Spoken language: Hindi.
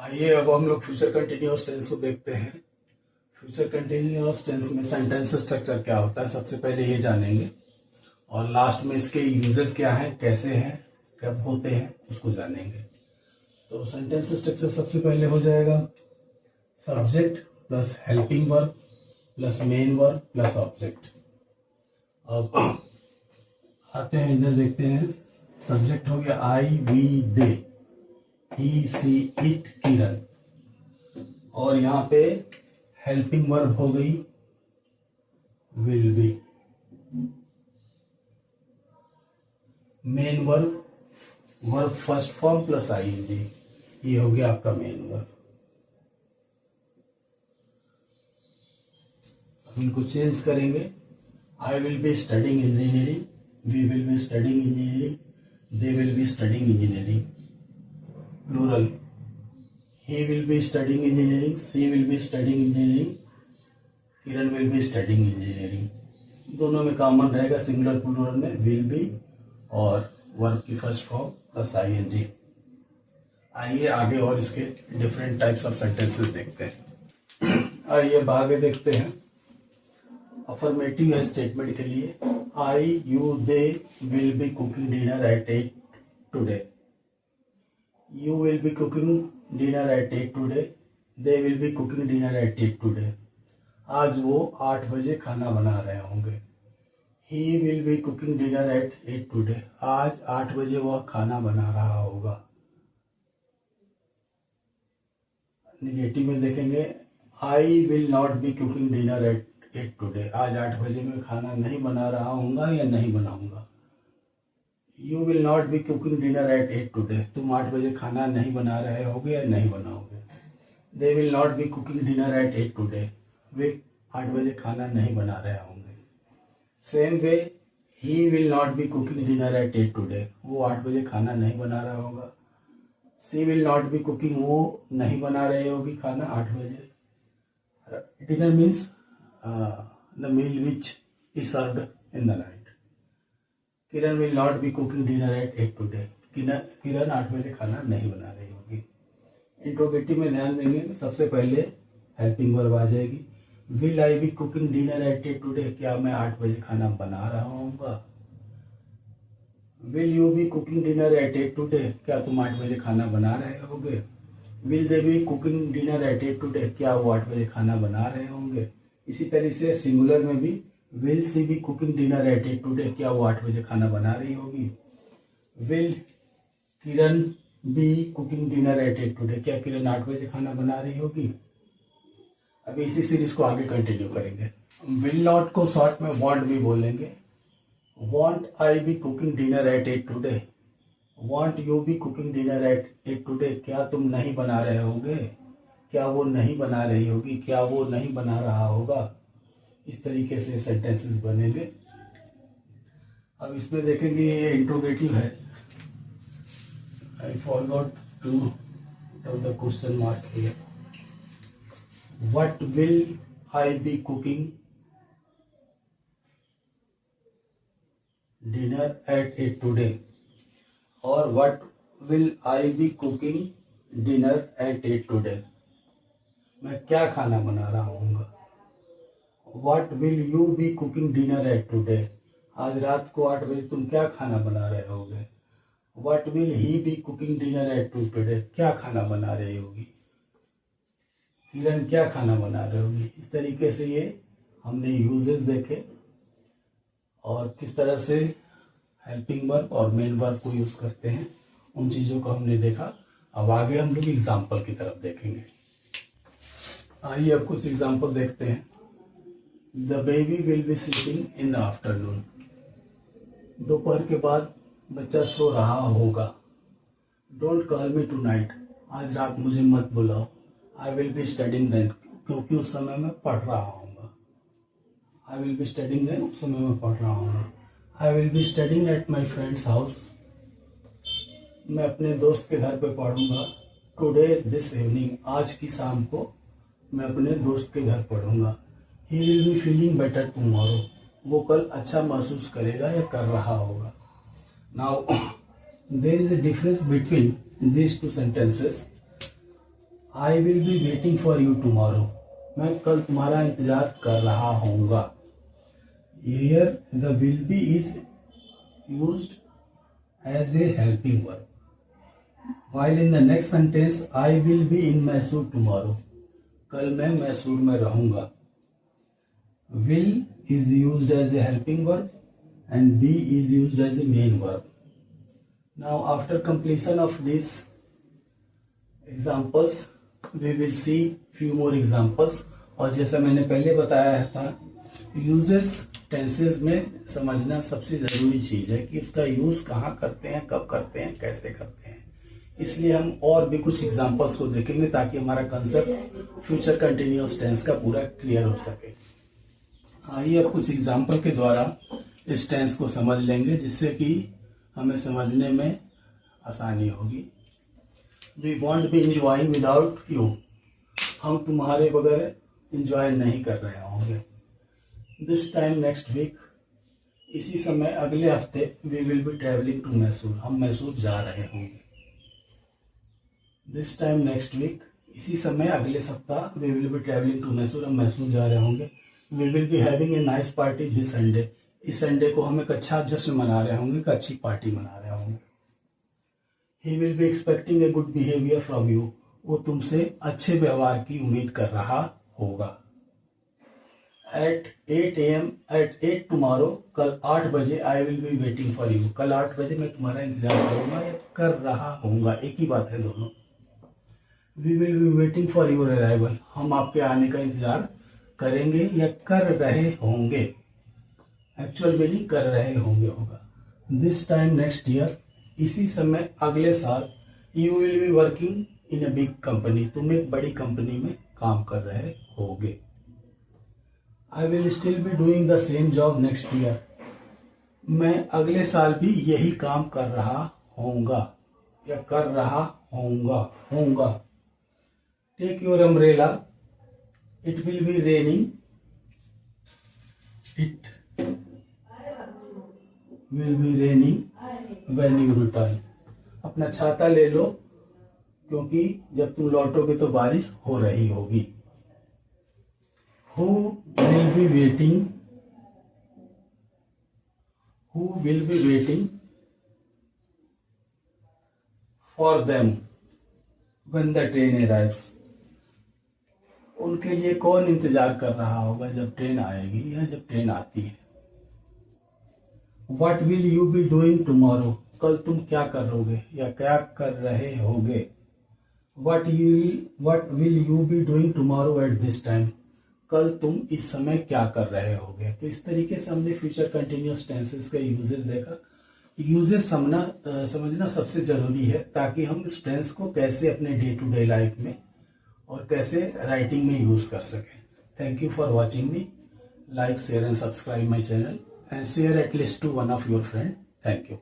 आइए अब हम लोग फ्यूचर कंटिन्यूअस टेंस को देखते हैं। फ्यूचर कंटिन्यूअस टेंस में सेंटेंस स्ट्रक्चर क्या होता है सबसे पहले ये जानेंगे, और लास्ट में इसके यूजेस क्या हैं, कैसे हैं, कब होते हैं, उसको जानेंगे। तो सेंटेंस स्ट्रक्चर सबसे पहले हो जाएगा subject plus helping verb plus main verb plus object. अब आते हैं इधर, देखते हैं। सब्जेक्ट हो गया आई we they, he see it किरण, और यहाँ पे हेल्पिंग वर्ब हो गई will be. Main verb verb first form plus ING, ये हो गया आपका मेन वर्ब। अब इनको चेंज करेंगे। I will be studying engineering, we will be studying engineering, they will be studying engineering. Plural, he will be studying engineering, she will be studying engineering, Kiran will be studying engineering। दोनों में कॉमन रहेगा सिंगुलर प्लूरल में will be और वर्ब की फर्स्ट फॉर्म प्लस ing। आइए आगे और इसके डिफरेंट टाइप्स ऑफ सेंटेंसेस देखते हैं। आइए आगे देखते हैं। अफर्मेटिव स्टेटमेंट के लिए I you they will be cooking dinner at 8 today. You will be cooking dinner at 8 today. They will be cooking dinner at 8 today. आज वो 8 बजे खाना बना रहे होंगे। He will be cooking dinner at 8 today. आज 8 बजे वह खाना बना रहा होगा। निगेटिव में देखेंगे I will not be cooking dinner at 8 today. आज 8 बजे मैं खाना नहीं बना रहा हूँगा या नहीं बनाऊंगा। You will not be cooking dinner at 8 today. तुम 8 बजे खाना नहीं बना रहे होगे या नहीं बनाओगे। They will not be cooking dinner at 8 today. वे 8 बजे खाना नहीं बना रहे होंगे। Same way, he will not be cooking dinner at 8 today. वो 8 बजे खाना नहीं बना रहा होगा। She will not be cooking, वो नहीं बना रही होगी खाना 8 बजे। Dinner means the meal which is served in the night. Kiran will not be cooking dinner at 8 today. Kiran 8 बजे खाना नहीं बना रही होगी। इंट्रोगेटिव में ध्यान देंगे, सबसे पहले हेल्पिंग वर्ब आ जाएगी। Will I be cooking dinner at 8 today, क्या मैं 8 बजे खाना बना रहा हूँगा। Will you be cooking dinner at 8 today, क्या तुम 8 बजे खाना बना रहे होगे। Will they be cooking dinner at 8 today, क्या वो 8 बजे खाना बना रहे होंगे। इसी तरह से सिंगुलर में भी will she be cooking dinner at 8 today, क्या वो 8 बजे खाना बना रही होगी। Will Kiran be cooking dinner at 8 today, क्या किरण 8 बजे खाना बना रही होगी। अभी इसी सीरीज को आगे कंटिन्यू करेंगे। विल नॉट को शॉर्ट में वांट भी बोलेंगे। Won't I be cooking dinner at 8 today, won't you be cooking dinner at 8 today, क्या तुम नहीं बना रहे होगे, क्या वो नहीं बना रही होगी, क्या वो नहीं बना रहा होगा। इस तरीके से सेंटेंसेस बनेंगे। अब इसमें देखेंगे ये इंट्रोगेटिव है। I forgot to put the question mark here. What will I be cooking dinner at 8 today? और what will I be cooking dinner at 8 today? मैं क्या खाना बना रहा हूँगा। What will you be cooking dinner at today? आज रात को 8 बजे तुम क्या खाना बना रहे होगे। What will he be cooking dinner at 2 today? क्या खाना बना रही होगी। किरण क्या खाना बना रही होगी। इस तरीके से ये हमने यूजेस देखे और किस तरह से हेल्पिंग वर्ब और मेन वर्ब को यूज करते हैं, उन चीजों को हमने देखा। अब आगे हम लोग एग्जाम्पल की तरफ देखेंगे। आइए अब कुछ एग्जाम्पल देखते हैं। The baby will be sleeping in the afternoon. दोपहर के बाद बच्चा सो रहा होगा। Don't call me tonight. आज रात मुझे मत बुलाओ। I will be studying then. क्योंकि उस समय मैं पढ़ रहा हूँगा। I will be studying then, उस समय मैं पढ़ रहा हूँगा। I will be studying at my friend's house. मैं अपने दोस्त के घर पे पढ़ूंगा। Today this evening, आज की शाम को मैं अपने दोस्त के घर पढ़ूंगा। He will be feeling better tomorrow. वो कल अच्छा महसूस करेगा या कर रहा होगा। Now there is a difference between these two sentences. I will be waiting for you tomorrow, मैं कल तुम्हारा इंतजार कर रहा होऊंगा। Here the will be is used as a helping verb, while in the next sentence I will be in Mysore tomorrow, कल मैं मैसूर में रहूंगा। will is used as a helping verb and be is used as a main verb. Now after completion of these examples we will see few more examples। और जैसा मैंने पहले बताया था, यूजेस टेंसेस में समझना सबसे ज़रूरी चीज़ है कि उसका यूज़ कहाँ करते हैं, कब करते हैं, कैसे करते हैं। इसलिए हम और भी कुछ एग्जांपल्स को देखेंगे ताकि हमारा कंसेप्ट फ्यूचर कंटिन्यूअस टेंस का पूरा क्लियर हो सके। आइए अब कुछ एग्जांपल के द्वारा इस टेंस को समझ लेंगे जिससे कि हमें समझने में आसानी होगी। We won't be enjoying without you, हम तुम्हारे बगैर इंजॉय नहीं कर रहे होंगे। दिस टाइम नेक्स्ट वीक, इसी समय अगले हफ्ते, we will be travelling to Mysore, हम मैसूर जा रहे होंगे। दिस टाइम नेक्स्ट वीक, इसी समय अगले सप्ताह, we will be travelling to Mysore, हम मैसूर जा रहे होंगे। We will be having a nice party this Sunday, इस संडे को हम एक अच्छा जश्न मना रहे होंगे, एक अच्छी पार्टी मना रहे होंगे। He will be expecting a good behaviour from you, वो तुमसे अच्छे व्यवहार की उम्मीद कर रहा होगा। एट 8 AM, एट 8 टुमारो, कल 8 बजे, आई will be waiting for you, कल 8 बजे मैं तुम्हारा इंतजार करूंगा या कर रहा होऊंगा, एक ही बात है दोनों। We will be waiting for your arrival, हम आपके आने का इंतजार करेंगे या कर रहे होंगे, एक्चुअल मीनिंग कर रहे होंगे होगा। दिस टाइम नेक्स्ट ईयर, इसी समय अगले साल, you will be working in a big company, तुम एक बड़ी कंपनी में काम कर रहे होगे। I will still be doing the same job next year, मैं अगले साल भी यही काम कर रहा होऊंगा या कर रहा होऊंगा। Take your umbrella, it will be raining, it will be raining when you return, अपना छाता ले लो क्योंकि जब तुम लौटोगे तो बारिश हो रही होगी। Who will be waiting for them when the train arrives, उनके लिए कौन इंतजार कर रहा होगा जब ट्रेन आएगी या जब ट्रेन आती है। What will you be doing tomorrow, कल तुम क्या करोगे या क्या कर रहे होगे। What will you be doing tomorrow at this time, कल तुम इस समय क्या कर रहे होगे। तो इस तरीके से हमने फ्यूचर कंटिन्यूअस टेंसेस का यूजेस देखा। यूजेस समझना सबसे जरूरी है ताकि हम इस टेंस को कैसे अपने डे टू डे लाइफ में और कैसे राइटिंग में यूज कर सकें। Thank you for watching me. Like, share and subscribe my channel and share at least to one of your friend. Thank you.